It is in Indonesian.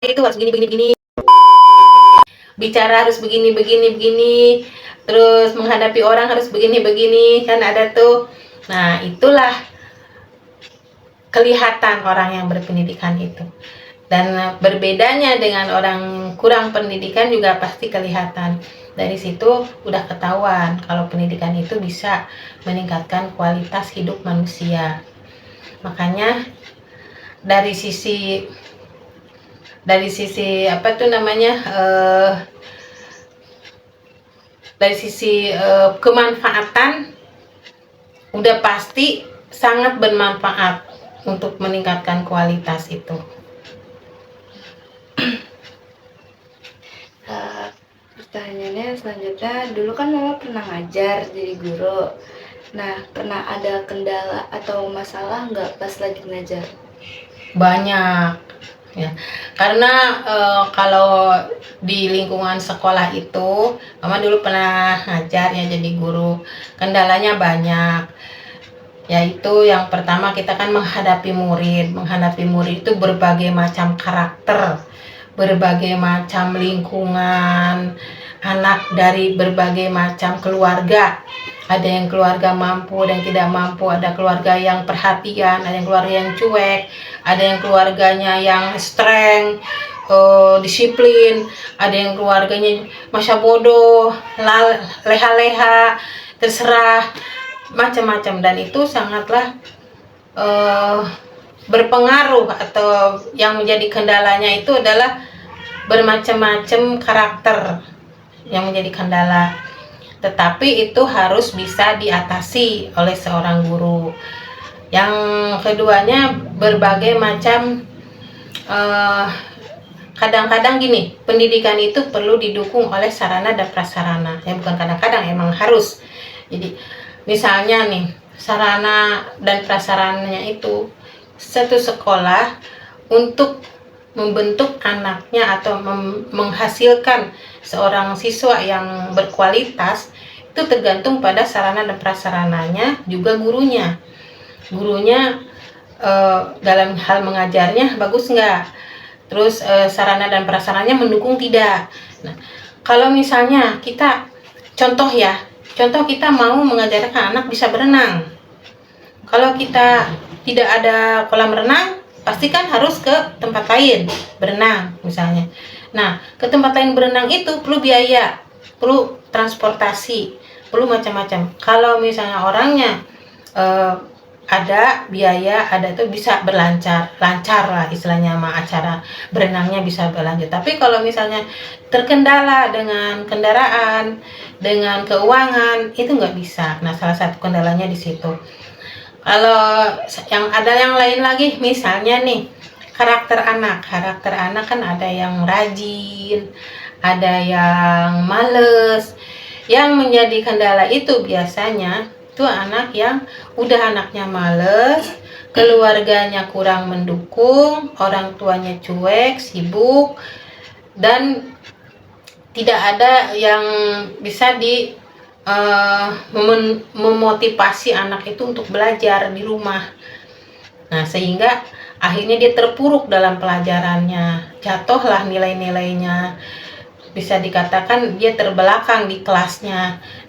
itu harus begini, bicara harus begini, terus menghadapi orang harus begini, kan ada tuh. Nah, itulah kelihatan orang yang berpendidikan itu. Dan berbedanya dengan orang kurang pendidikan juga pasti kelihatan. Dari situ udah ketahuan kalau pendidikan itu bisa meningkatkan kualitas hidup manusia. Makanya dari sisi apa tuh namanya, dari sisi kemanfaatan udah pasti sangat bermanfaat untuk meningkatkan kualitas itu. Pertanyaannya selanjutnya, dulu kan Mama pernah ngajar jadi guru. Nah, pernah ada kendala atau masalah nggak pas lagi ngajar? Banyak ya, karena kalau di lingkungan sekolah itu, Mama dulu pernah ngajar ya jadi guru. Kendalanya banyak, yaitu yang pertama kita kan menghadapi murid itu berbagai macam karakter, berbagai macam lingkungan, anak dari berbagai macam keluarga. Ada yang keluarga mampu dan tidak mampu, ada keluarga yang perhatian, ada yang keluarga yang cuek, ada yang keluarganya yang strength, disiplin, ada yang keluarganya masa bodoh, leha-leha, terserah, macam-macam. Dan itu sangatlah berpengaruh, atau yang menjadi kendalanya itu adalah bermacam-macam karakter yang menjadi kendala. Tetapi itu harus bisa diatasi oleh seorang guru. Yang keduanya berbagai macam, kadang-kadang gini, pendidikan itu perlu didukung oleh sarana dan prasarana. Ya bukan kadang-kadang, emang harus. Jadi misalnya nih, sarana dan prasarananya itu satu sekolah untuk membentuk anaknya atau menghasilkan seorang siswa yang berkualitas itu tergantung pada sarana dan prasarananya, juga gurunya dalam hal mengajarnya bagus nggak, terus sarana dan prasarananya mendukung tidak. Nah, kalau misalnya contoh kita mau mengajarkan anak bisa berenang, kalau kita tidak ada kolam renang, pasti kan harus ke tempat lain berenang misalnya. Nah, ke tempat lain berenang itu perlu biaya, perlu transportasi, perlu macam-macam. Kalau misalnya orangnya ada biaya, ada tuh bisa lancar lah istilahnya, sama acara berenangnya bisa berlanjut. Tapi kalau misalnya terkendala dengan kendaraan, dengan keuangan, itu nggak bisa. Nah, salah satu kendalanya di situ. Kalau yang lain lagi, misalnya nih, karakter anak kan ada yang rajin, ada yang males. Yang menjadi kendala itu biasanya itu anak yang udah anaknya males, keluarganya kurang mendukung, orang tuanya cuek, sibuk, dan tidak ada yang bisa memotivasi anak itu untuk belajar di rumah. Nah, sehingga akhirnya dia terpuruk dalam pelajarannya, jatuhlah nilai-nilainya, bisa dikatakan dia terbelakang di kelasnya.